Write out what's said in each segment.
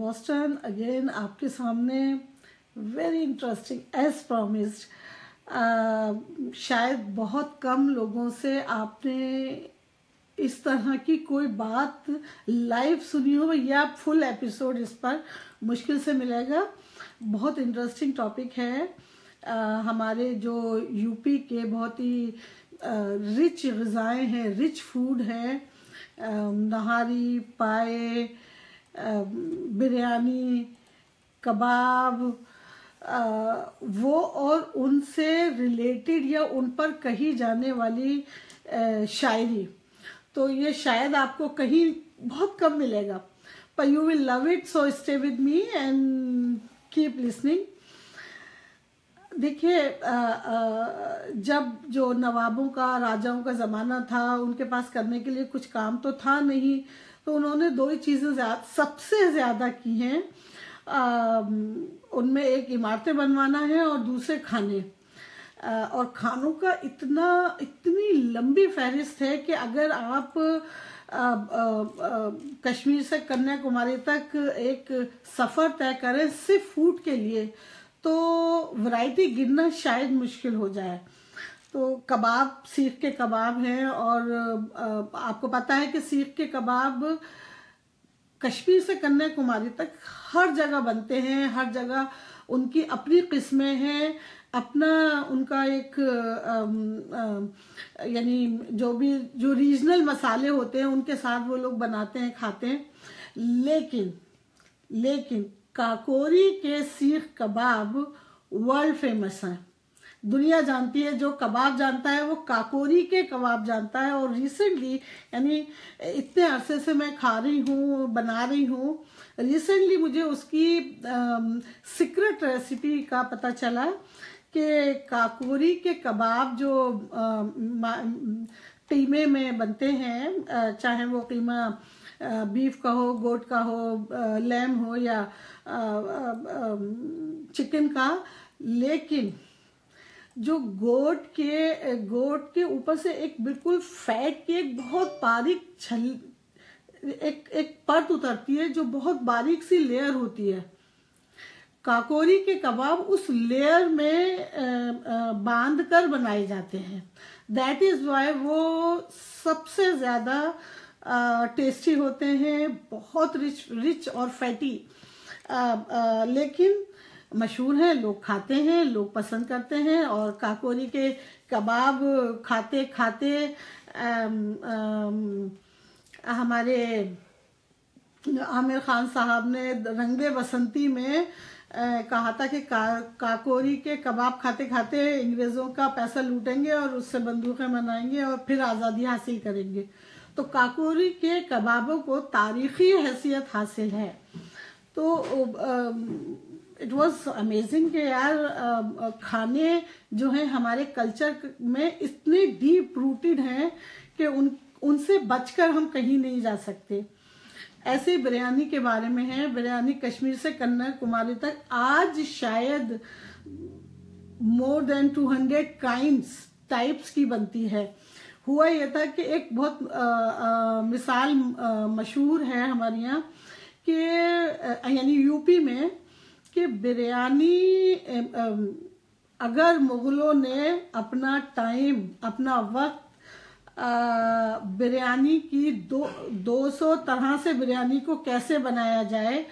Boston again आपके सामने, very interesting as promised. शायद बहुत कम लोगों से आपने इस तरह की कोई बात लाइव सुनी हो या फुल एपिसोड इस पर मुश्किल से मिलेगा। बहुत इंटरेस्टिंग टॉपिक है। हमारे जो यूपी के बहुत ही रिच ग़िज़ाएँ हैं, रिच फूड है, नहारी, पाए, बिरयानी, कबाब, वो और उनसे रिलेटेड या उन पर कही जाने वाली शायरी। तो ये शायद आपको कहीं बहुत कम मिलेगा, पर you will love it, so stay with me and keep listening. देखिए, जब जो नवाबों का, राजाओं का ज़माना था, उनके पास करने के लिए कुछ काम तो था नहीं, तो उन्होंने दो ही चीज़ें सबसे ज़्यादा की हैं। उनमें एक इमारतें बनवाना है और दूसरे खाने। और खानों का इतनी लंबी फहरिस्त है कि अगर आप कश्मीर से कन्याकुमारी तक एक सफ़र तय करें सिर्फ फूड के लिए, तो वैरायटी गिनना शायद मुश्किल हो जाए। तो कबाब, सीख के कबाब हैं, और आपको पता है कि सीख के कबाब कश्मीर से कन्याकुमारी तक हर जगह बनते हैं, हर जगह उनकी अपनी किस्में हैं, अपना उनका एक यानी जो रीजनल मसाले होते हैं उनके साथ वो लोग बनाते हैं, खाते हैं। लेकिन काकोरी के सीख कबाब वर्ल्ड फेमस हैं, दुनिया जानती है। जो कबाब जानता है वो काकोरी के कबाब जानता है। और रिसेंटली, यानी इतने अरसे से मैं खा रही हूँ, बना रही हूँ, रिसेंटली मुझे उसकी सीक्रेट रेसिपी का पता चला कि काकोरी के कबाब जो कीमे में बनते हैं, चाहे वो कीमा बीफ का हो, गोट का हो, लैम हो या चिकन का, लेकिन जो गोट के ऊपर से एक बिल्कुल फैट की एक बहुत बारीक एक परत उतरती है, जो बहुत बारीक सी लेयर होती है। काकोरी के कबाब उस लेयर में बांध कर बनाए जाते हैं। दैट इज वाई वो सबसे ज़्यादा टेस्टी होते हैं, बहुत रिच और फैटी, लेकिन मशहूर हैं, लोग खाते हैं, लोग पसंद करते हैं। और काकोरी के कबाब खाते खाते हमारे आमिर खान साहब ने रंगे बसंती में कहा था कि काकोरी के कबाब खाते खाते अंग्रेज़ों का पैसा लूटेंगे और उससे बंदूकें बनाएंगे और फिर आज़ादी हासिल करेंगे। तो काकोरी के कबाबों को तारीख़ी हैसियत हासिल है। तो इट वॉज अमेजिंग कि यार खाने जो हैं हमारे कल्चर में इतने डीप रूटेड हैं कि उनसे बचकर हम कहीं नहीं जा सकते। ऐसे बिरयानी के बारे में है। बिरयानी कश्मीर से कन्याकुमारी तक आज शायद मोर देन 200 टाइप्स की बनती है। हुआ यह था कि एक बहुत मिसाल मशहूर है हमारे यहाँ कि यानी यूपी में, कि बिरयानी अगर मुग़लों ने अपना टाइम, अपना वक्त बिरयानी की 200 तरह से बिरयानी को कैसे बनाया जाए,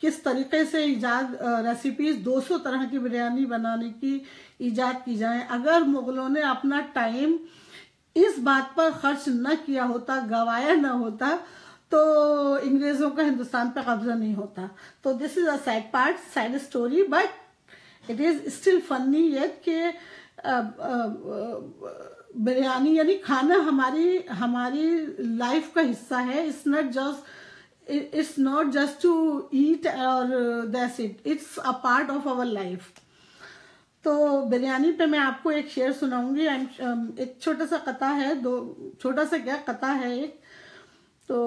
किस तरीके से रेसिपीज़ 200 तरह की बिरयानी बनाने की ईजाद की जाए, अगर मुग़लों ने अपना टाइम इस बात पर खर्च न किया होता, गवाया न होता, तो अंग्रेज़ों का हिंदुस्तान पे कब्जा नहीं होता। तो this is a sad part, sad story, but it is still funny yet कि बिरयानी यानी खाना हमारी लाइफ का हिस्सा है। It's not just to eat और that's it, it's a part of our life. तो बिरयानी पे मैं आपको एक शेर सुनाऊंगी। एक छोटा सा कथा है, छोटा सा क्या कथा है एक। तो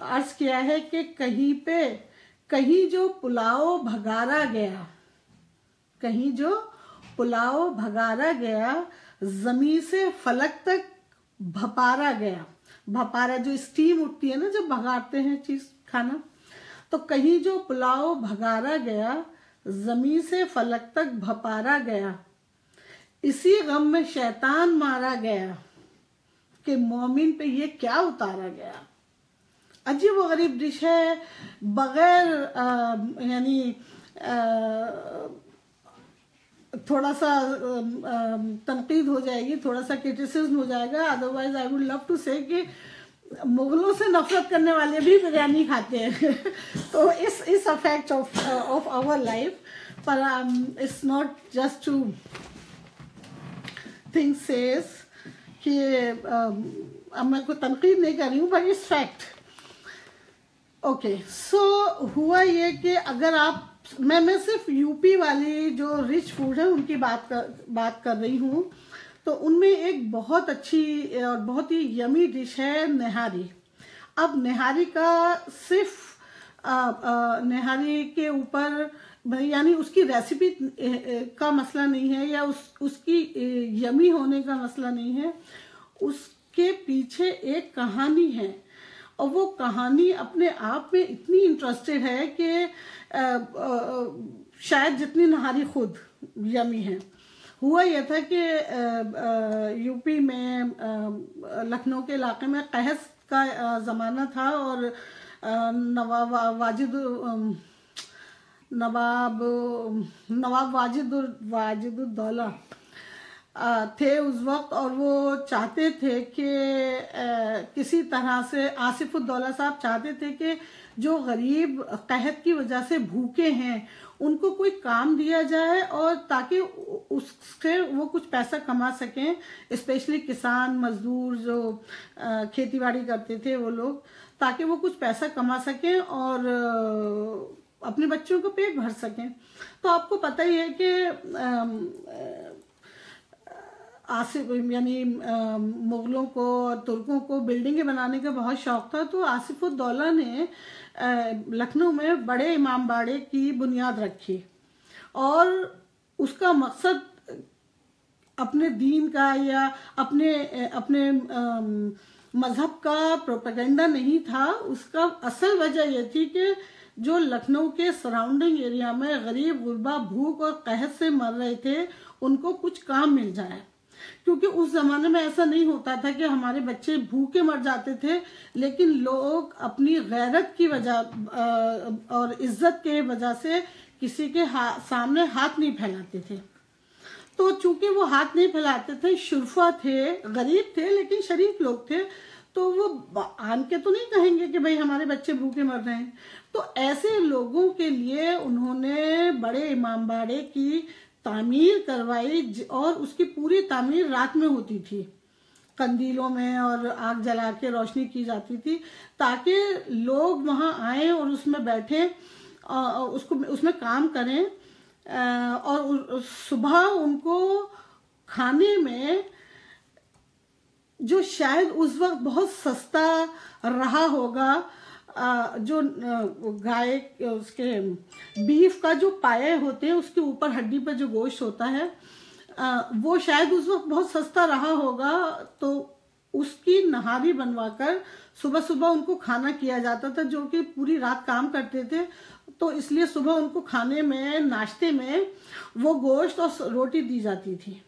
अर्ज किया है कि कहीं जो पुलाव भगारा गया, जमीन से फलक तक भपारा गया। भपारा जो स्टीम उठती है ना जब भगाते हैं चीज खाना, तो कहीं जो पुलाव भगारा गया, जमी से फलक तक भपारा गया, इसी गम में शैतान मारा गया कि मोमिन पे ये क्या उतारा गया। अजीब व गरीब डिश है, बगैर यानी थोड़ा सा तनकीद हो जाएगी, थोड़ा सा क्रिटिसिज्म हो जाएगा, otherwise I would love to say कि मुगलों से नफरत करने वाले भी बिरयानी खाते हैं तो इस अफेक्ट ऑफ आवर लाइफ, पर it's not just to think says कि अब मैं कोई तनकीद नहीं कर रही हूँ, but it's fact. Okay, so हुआ ये कि अगर आप, मैं सिर्फ यूपी वाली जो रिच फूड है उनकी बात कर रही हूँ, तो उनमें एक बहुत अच्छी और बहुत ही यमी डिश है निहारी। अब निहारी का सिर्फ निहारी के ऊपर यानी उसकी रेसिपी का मसला नहीं है, या उसकी यमी होने का मसला नहीं है, उसके पीछे एक कहानी है, और वो कहानी अपने आप में इतनी इंटरेस्टेड है कि शायद जितनी नहारी खुद यमी है। हुआ यह था कि यूपी में लखनऊ के इलाके में कहस का ज़माना था, और नवाब वाजिदुद्दौला थे उस वक्त, और वो चाहते थे कि किसी तरह से आसिफुद्दौला साहब चाहते थे कि जो गरीब कहत की वजह से भूखे हैं उनको कोई काम दिया जाए, और ताकि उससे वो कुछ पैसा कमा सकें, स्पेशली किसान मजदूर जो खेतीबाड़ी करते थे वो लोग, ताकि वो कुछ पैसा कमा सकें और अपने बच्चों को पेट भर सकें। तो आपको पता ही है कि आसिफ यानी मुगलों को और तुर्कों को बिल्डिंगें बनाने का बहुत शौक था, तो आसिफुद्दौला ने लखनऊ में बड़े इमाम बाड़े की बुनियाद रखी, और उसका मकसद अपने दीन का या अपने मजहब का प्रोपेगेंडा नहीं था। उसका असल वजह यह थी कि जो लखनऊ के सराउंडिंग एरिया में गरीब गुरबा भूख और कहत से मर रहे थे, उनको कुछ काम मिल जाए, क्योंकि उस जमाने में ऐसा नहीं होता था कि हमारे बच्चे भूखे मर जाते थे, लेकिन लोग अपनी गैरत की वजह और इज्जत के वजह से किसी के सामने हाथ नहीं फैलाते थे। तो चूंकि वो हाथ नहीं फैलाते थे, शुरफा थे, गरीब थे लेकिन शरीफ लोग थे, तो वो आन के तो नहीं कहेंगे कि भाई हमारे बच्चे भूखे मर रहे हैं। तो ऐसे लोगों के लिए उन्होंने बड़े इमामबाड़े की तामीर करवाई, और उसकी पूरी तामीर रात में होती थी, कंदीलों में और आग जला के रोशनी की जाती थी, ताकि लोग वहां आए और उसमें बैठे, उसमें काम करें, और सुबह उनको खाने में जो शायद उस वक्त बहुत सस्ता रहा होगा, जो गाय उसके बीफ का जो पाए होते हैं उसके ऊपर हड्डी पर जो गोश्त होता है, वो शायद उस वक्त बहुत सस्ता रहा होगा, तो उसकी नहारी बनवाकर सुबह सुबह उनको खाना किया जाता था, जो कि पूरी रात काम करते थे। तो इसलिए सुबह उनको खाने में, नाश्ते में वो गोश्त और रोटी दी जाती थी।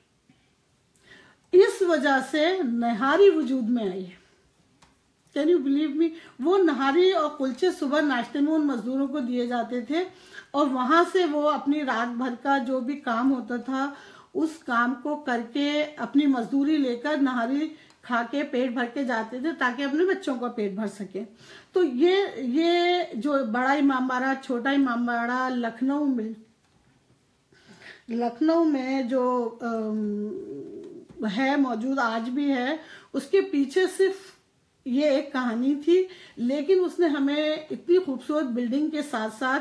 इस वजह से नहारी वजूद में आई। Can you believe me? वो नहारी और कुलचे सुबह नाश्ते में उन मजदूरों को दिए जाते थे, और वहां से वो अपनी रात भर का जो भी काम होता था उस काम को करके अपनी मजदूरी लेकर नहारी खा के पेट भर के जाते थे, ताकि अपने बच्चों का पेट भर सके। तो ये जो बड़ा इमामबाड़ा, छोटा इमामबाड़ा लखनऊ में जो है मौजूद, आज भी है, उसके पीछे सिर्फ ये एक कहानी थी, लेकिन उसने हमें इतनी खूबसूरत बिल्डिंग के साथ साथ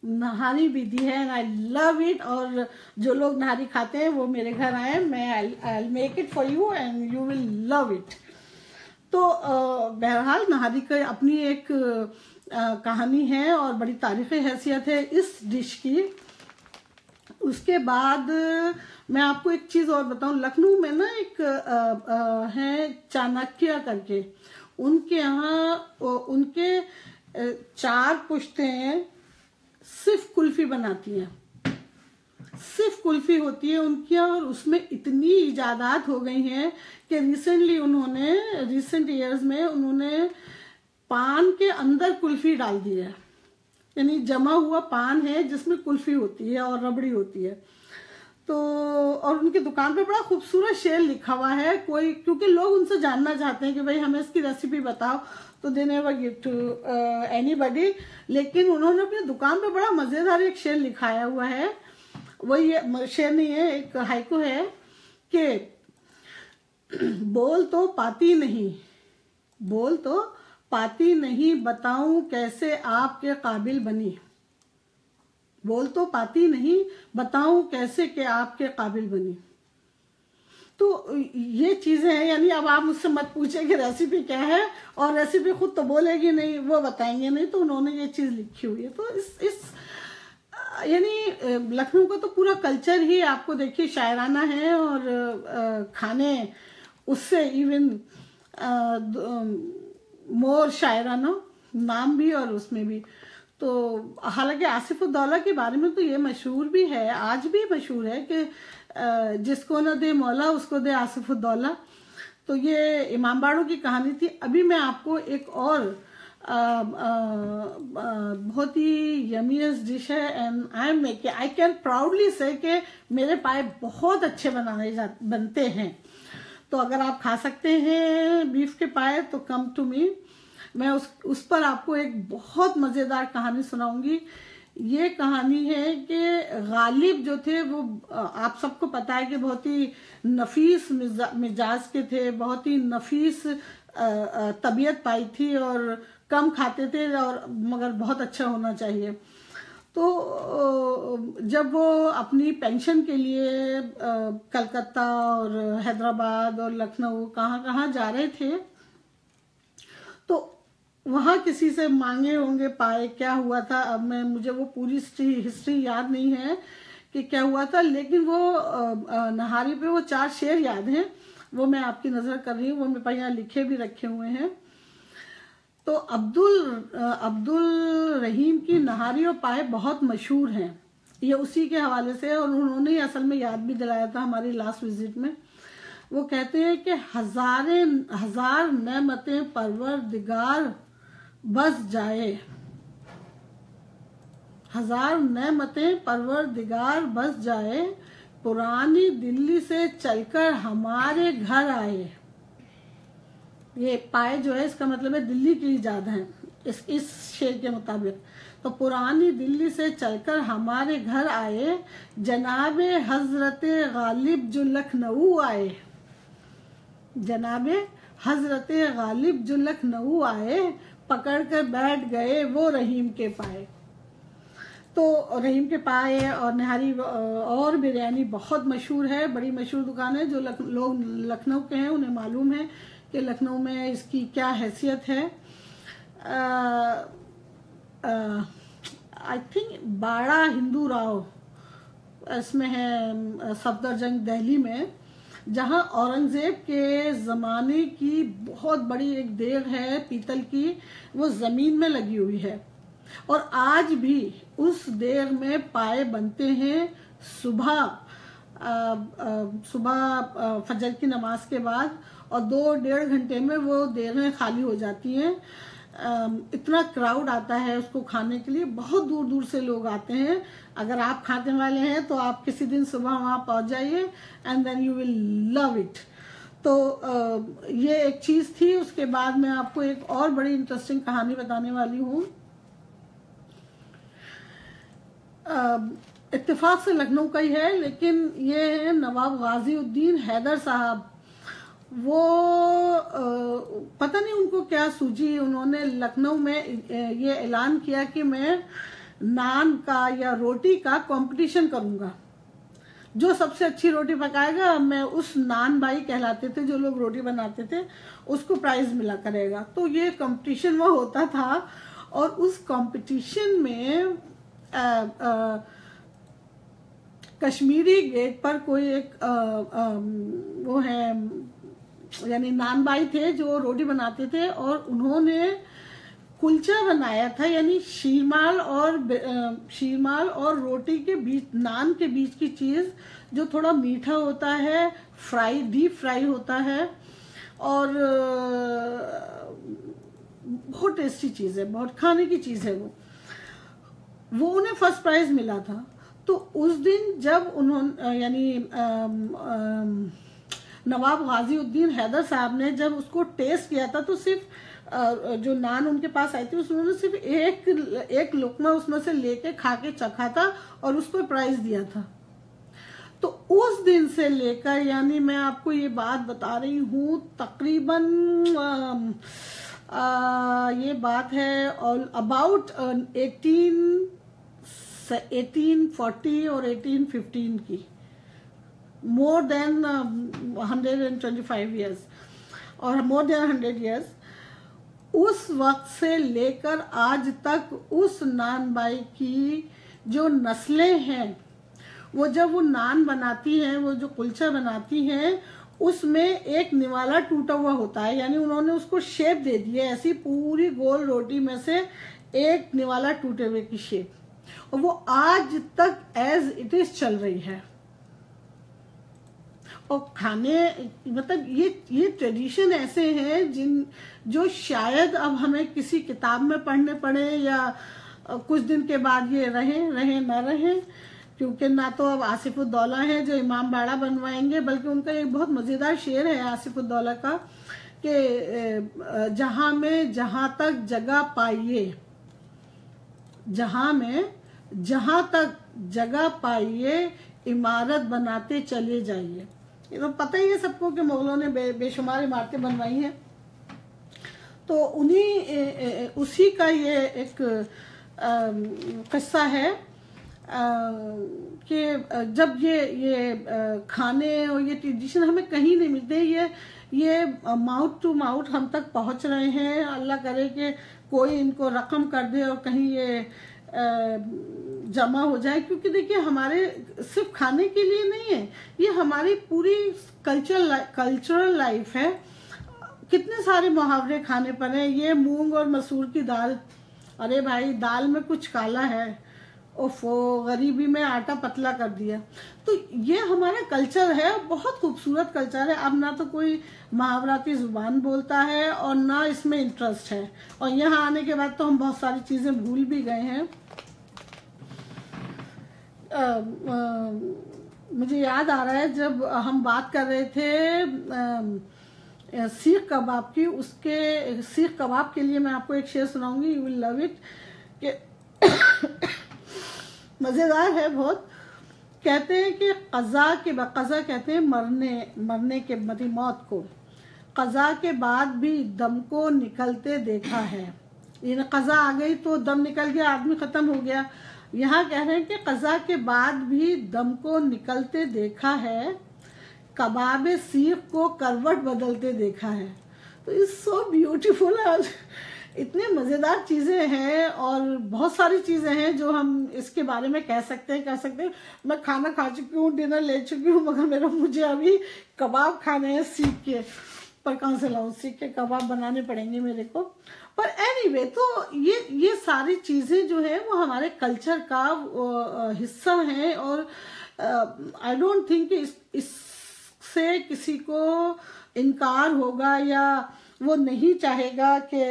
नहारी भी दी है, एंड आई लव इट। और जो लोग नहारी खाते हैं वो मेरे घर आए, मैं I make it for you and you will love it. तो बहरहाल नहारी की अपनी एक कहानी है और बड़ी तारीफ़ी हैसियत है इस डिश की। उसके बाद मैं आपको एक चीज़ और बताऊं, लखनऊ में ना एक है चाणक्य करके, उनके यहाँ उनके 4 पुश्तें सिर्फ कुल्फी बनाती हैं, सिर्फ कुल्फी होती है उनकी, और उसमें इतनी इजादात हो गई हैं कि रिसेंट ईयर्स में उन्होंने पान के अंदर कुल्फी डाल दी है, यानी जमा हुआ पान है जिसमें कुल्फी होती है और रबड़ी होती है। तो और उनकी दुकान पे बड़ा खूबसूरत शेर लिखा हुआ है, कोई क्योंकि लोग उनसे जानना चाहते हैं कि भाई हमें इसकी रेसिपी बताओ, तो they never give to anybody, लेकिन उन्होंने अपनी दुकान पे बड़ा मजेदार एक शेर लिखाया हुआ है। वही शेर नहीं है, एक हाइकू है कि बोल तो पाती नहीं, बताऊं कैसे आपके काबिल बनी, बोल तो पाती नहीं, बताऊं कैसे के आपके काबिल बनी। तो ये चीजें हैं, यानी अब आप मुझसे मत पूछे कि रेसिपी क्या है, और रेसिपी खुद तो बोलेगी नहीं, वो बताएंगे नहीं, तो उन्होंने ये चीज लिखी हुई है। तो इस यानी लखनऊ का तो पूरा कल्चर ही आपको देखिए शायराना है, और खाने उससे इवन मोर शायराना, नाम भी और उसमें भी। तो हालांकि आसिफुद्दौला के बारे में तो ये मशहूर भी है, आज भी मशहूर है कि जिसको न दे मौला उसको दे आसिफुद्दौला। तो ये इमाम बाड़ों की कहानी थी। अभी मैं आपको एक और बहुत ही यमीएस्ट डिश है, एंड आई कैन प्राउडली से कि मेरे पाए बहुत अच्छे बनते हैं। तो अगर आप खा सकते हैं बीफ के पाए तो कम टू मी, मैं उस पर आपको एक बहुत मजेदार कहानी सुनाऊंगी। ये कहानी है कि गालिब जो थे वो आप सबको पता है कि बहुत ही नफीस मिजाज के थे, बहुत ही नफीस तबीयत पाई थी, और कम खाते थे और मगर बहुत अच्छा होना चाहिए। तो जब वो अपनी पेंशन के लिए कलकत्ता और हैदराबाद और लखनऊ कहाँ जा रहे थे, तो वहाँ किसी से मांगे होंगे पाए, क्या हुआ था अब मुझे वो पूरी हिस्ट्री याद नहीं है कि क्या हुआ था, लेकिन वो नहारी पे वो 4 शेर याद हैं, वो मैं आपकी नजर कर रही हूँ, वो मेरे पास यहाँ लिखे भी रखे हुए हैं। तो अब्दुल रहीम की नहारी और पाए बहुत मशहूर हैं, ये उसी के हवाले से, और उन्होंने असल में याद भी दिलाया था हमारी लास्ट विजिट में। वो कहते हैं कि हजार नेमतें परवरदिगार बस जाए, हजार नेमतें परवरदिगार बस जाए, पुरानी दिल्ली से चलकर हमारे घर आए। ये पाए जो है इसका मतलब है दिल्ली की इजाद है इस शेर के मुताबिक। तो पुरानी दिल्ली से चलकर हमारे घर आए, जनाबे हजरते गालिब जो लखनऊ आए, जनाबे हजरते गालिब जो लखनऊ आए, पकड़ कर बैठ गए वो रहीम के पाए। तो रहीम के पाए और निहारी और बिरयानी बहुत मशहूर है, बड़ी मशहूर दुकान है। जो लोग लखनऊ के हैं उन्हें मालूम है कि लखनऊ में इसकी क्या हैसियत है। आई थिंक बाड़ा हिंदू राव इसमें है, सफदरजंग दिल्ली में, जहां औरंगजेब के ज़माने की बहुत बड़ी एक देग है पीतल की, वो ज़मीन में लगी हुई है, और आज भी उस देग में पाए बनते हैं। सुबह फजर की नमाज के बाद, और 2-1.5 घंटे में वो देगें खाली हो जाती हैं। इतना क्राउड आता है उसको खाने के लिए, बहुत दूर दूर से लोग आते हैं। अगर आप खाने वाले हैं तो आप किसी दिन सुबह वहाँ पहुँच जाइए, and then you will love it. तो ये एक चीज़ थी। उसके बाद मैं आपको एक और बड़ी इंटरेस्टिंग कहानी बताने वाली हूँ। इत्तेफाक से लखनऊ का ही है, लेकिन ये है नवाब गाजीउद्दीन हैदर साहब। वो पता नहीं उनको क्या सूझी, उन्होंने लखनऊ में ये ऐलान किया कि मैं नान का या रोटी का कंपटीशन करूंगा, जो सबसे अच्छी रोटी पकाएगा, मैं उस नान भाई कहलाते थे जो लोग रोटी बनाते थे, उसको प्राइज मिला करेगा। तो ये कंपटीशन वो होता था, और उस कंपटीशन में कश्मीरी गेट पर कोई एक वो है यानी नान भाई थे जो रोटी बनाते थे, और उन्होंने कुलचा बनाया था, यानी शीरमाल और रोटी के बीच, नान के बीच की चीज जो थोड़ा मीठा होता है, डीप फ्राई होता है, और बहुत टेस्टी चीज है, बहुत खाने की चीज है वो उन्हें फर्स्ट प्राइज मिला था। तो उस दिन जब उन्होंने, यानी नवाब गाजीउद्दीन हैदर साहब ने जब उसको टेस्ट किया था, तो सिर्फ जो नान उनके पास आई थी उन्होंने सिर्फ एक लुकमा उसमें से लेके खा के चखा था और उसको प्राइज दिया था। तो उस दिन से लेकर, यानी मैं आपको ये बात बता रही हूँ, तकरीबन ये बात है और अबाउट 1840 और 1815 की, मोर देन 125 ईयर्स और मोर देन 100 ईयर्स। उस वक्त से लेकर आज तक उस नान बाई की जो नस्लें हैं, वो जब वो नान बनाती हैं, वो जो कुलचा बनाती हैं, उसमें एक निवाला टूटा हुआ होता है, यानी उन्होंने उसको शेप दे दी है, ऐसी पूरी गोल रोटी में से एक निवाला टूटे हुए की शेप, और वो आज तक एज इट इज चल रही है। और खाने, मतलब ये ट्रेडिशन ऐसे हैं जो शायद अब हमें किसी किताब में पढ़ने पड़े, या कुछ दिन के बाद ये रहे ना रहे, क्योंकि ना तो अब आसिफुद्दौला है जो इमाम बाड़ा बनवाएंगे, बल्कि उनका एक बहुत मजेदार शेर है आसिफुद्दौला का कि जहां में जहां तक जगह पाइए, जहां तक जगह पाइए इमारत बनाते चले जाइए। ये तो पता ही है सबको कि मुगलों ने बेशुमार इमारतें बनवाई हैं। तो उसी का ये एक किस्सा है कि जब ये खाने और ये ट्रेडिशन हमें कहीं नहीं मिलते, ये माउथ टू माउथ हम तक पहुंच रहे हैं। अल्लाह करे कि कोई इनको रकम कर दे और कहीं ये जमा हो जाए, क्योंकि देखिए हमारे सिर्फ खाने के लिए नहीं है, ये हमारी पूरी कल्चरल लाइफ है। कितने सारे मुहावरे खाने पर हैं, ये मूंग और मसूर की दाल, अरे भाई दाल में कुछ काला है, ओफो गरीबी में आटा पतला कर दिया। तो ये हमारा कल्चर है, बहुत खूबसूरत कल्चर है। अब ना तो कोई मुहावराती जुबान बोलता है और ना इसमें इंटरेस्ट है, और यहाँ आने के बाद तो हम बहुत सारी चीजें भूल भी गए हैं। मुझे याद आ रहा है जब हम बात कर रहे थे सीख कबाब की, उसके सीख कबाब के लिए मैं आपको एक शेर सुनाऊंगी, यू विल लव इट, कि मजेदार है बहुत। कहते हैं कि कज़ा कहते हैं मरने के मौत को, कज़ा के बाद भी दम को निकलते देखा है। ये कज़ा आ गई तो दम निकल गया, आदमी खत्म हो गया। यहाँ कह रहे हैं कि कज़ा के बाद भी दम को निकलते देखा है, कबाब सीख को करवट बदलते देखा है। तो इट्स सो ब्यूटीफुल। इतने मज़ेदार चीज़ें हैं और बहुत सारी चीज़ें हैं जो हम इसके बारे में कह सकते हैं। मैं खाना खा चुकी हूँ, डिनर ले चुकी हूँ, मगर मुझे अभी कबाब खाने हैं सीख के, पर कहाँ से लाऊं, सीख के कबाब बनाने पड़ेंगे मेरे को। पर एनीवे, तो ये सारी चीज़ें जो है वो हमारे कल्चर का हिस्सा हैं, और आई डोंट थिंक इससे किसी को इनकार होगा या वो नहीं चाहेगा कि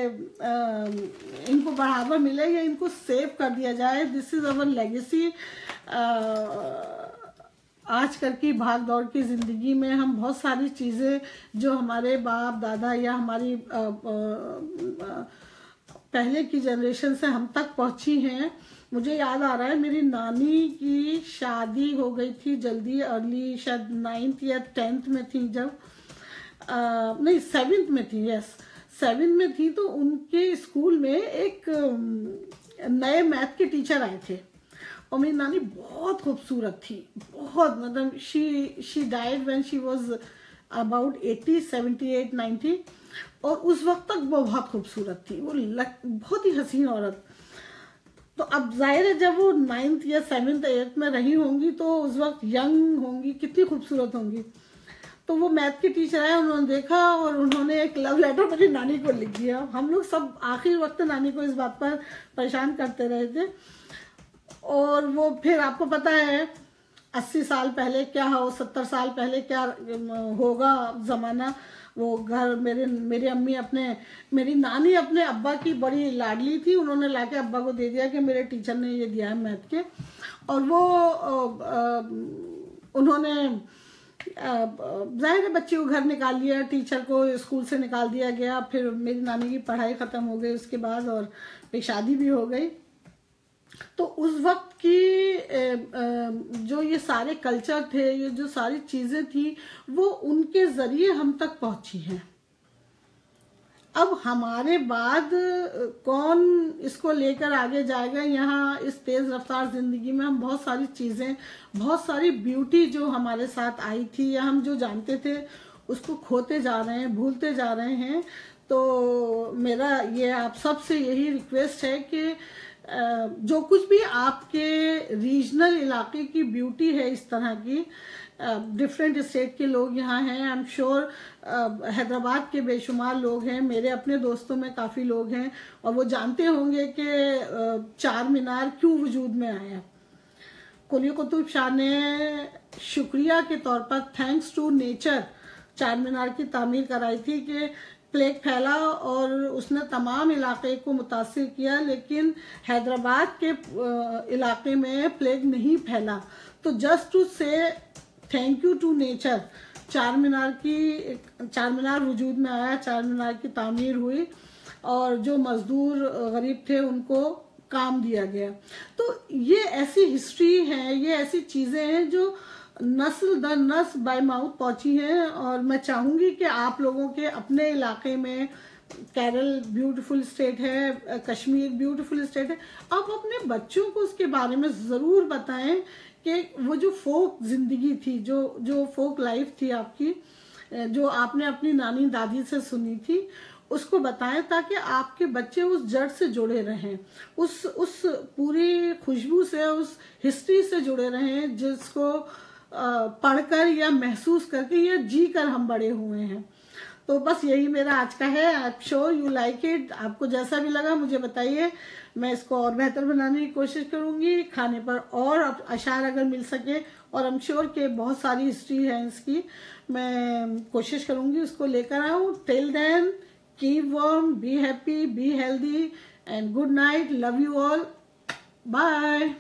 इनको बढ़ावा मिले या इनको सेव कर दिया जाए। This is our legacy. आजकल की भाग दौड़ की ज़िंदगी में हम बहुत सारी चीज़ें जो हमारे बाप दादा या हमारी पहले की जनरेशन से हम तक पहुंची हैं। मुझे याद आ रहा है मेरी नानी की शादी हो गई थी जल्दी, अर्ली शायद 9th या 10th में थी, जब नहीं 7th में थी, यस 7th में थी। तो उनके स्कूल में एक नए मैथ के टीचर आए थे और मेरी नानी बहुत खूबसूरत थी, बहुत, मतलब she died when she was about 80, 78, 90, और उस वक्त तक वो बहुत खूबसूरत थी, वो बहुत ही हसीन औरत। तो अब जाहिर है जब वो 9th या 7th 8th में रही होंगी तो उस वक्त यंग होंगी, कितनी खूबसूरत होंगी। तो वो मैथ के टीचर आए, उन्होंने देखा और उन्होंने एक लव लेटर मेरी नानी को लिख दिया। हम लोग सब आखिरी वक्त नानी को इस बात पर परेशान करते रहे थे। और वो फिर आपको पता है 80 साल पहले क्या हो, 70 साल पहले क्या होगा ज़माना। वो घर मेरी अम्मी मेरी नानी अपने अब्बा की बड़ी लाडली थी, उन्होंने लाके अब्बा को दे दिया कि मेरे टीचर ने ये दिया है मैथ के। और वो उन्होंने जाहिर है बच्चे को घर निकाल लिया, टीचर को स्कूल से निकाल दिया गया। फिर मेरी नानी की पढ़ाई ख़त्म हो गई उसके बाद, और फिर शादी भी हो गई। तो उस वक्त की जो ये सारे कल्चर थे, ये जो सारी चीज़ें थी, वो उनके ज़रिए हम तक पहुंची हैं। अब हमारे बाद कौन इसको लेकर आगे जाएगा। यहाँ इस तेज़ रफ्तार ज़िंदगी में हम बहुत सारी चीज़ें, बहुत सारी ब्यूटी जो हमारे साथ आई थी या हम जो जानते थे उसको खोते जा रहे हैं, भूलते जा रहे हैं। तो मेरा ये आप सबसे यही रिक्वेस्ट है कि जो कुछ भी आपके रीजनल इलाके की ब्यूटी है, इस तरह की डिफरेंट स्टेट के लोग यहाँ हैं। आई एम श्योर हैदराबाद के बेशुमार लोग हैं, मेरे अपने दोस्तों में काफ़ी लोग हैं, और वो जानते होंगे कि चार मीनार क्यों वजूद में आया। कुली कुतुब शाह ने शुक्रिया के तौर पर, थैंक्स टू नेचर, चार मीनार की तामीर कराई थी कि प्लेग फैला और उसने तमाम इलाके को मुतासिर किया, लेकिन हैदराबाद के इलाके में प्लेग नहीं फैला। तो जस्ट टू से थैंक यू टू नेचर, चार मीनार वजूद में आया, चार मीनार की तामीर हुई, और जो मजदूर गरीब थे उनको काम दिया गया। तो ये ऐसी हिस्ट्री है, ये ऐसी चीज़ें हैं जो नस्ल दर नस्ल बाय माउथ पहुंची हैं। और मैं चाहूँगी कि आप लोगों के अपने इलाके में, केरल ब्यूटीफुल स्टेट है, कश्मीर ब्यूटीफुल स्टेट है, आप अपने बच्चों को उसके बारे में ज़रूर बताएं कि वो जो फोक ज़िंदगी थी, जो फोक लाइफ थी आपकी, जो आपने अपनी नानी दादी से सुनी थी, उसको बताएं, ताकि आपके बच्चे उस जड़ से जुड़े रहें, उस पूरी खुशबू से, उस हिस्ट्री से जुड़े रहें जिसको पढ़कर या महसूस करके या जी कर हम बड़े हुए हैं। तो बस यही मेरा आज का है। I am sure you like it. आपको जैसा भी लगा मुझे बताइए, मैं इसको और बेहतर बनाने की कोशिश करूंगी, खाने पर और अशार अगर मिल सके, और आई एम श्योर कि बहुत सारी हिस्ट्री है इसकी, मैं कोशिश करूंगी उसको लेकर आऊँ। Till then keep warm, be happy, be healthy and good night. Love you all, bye.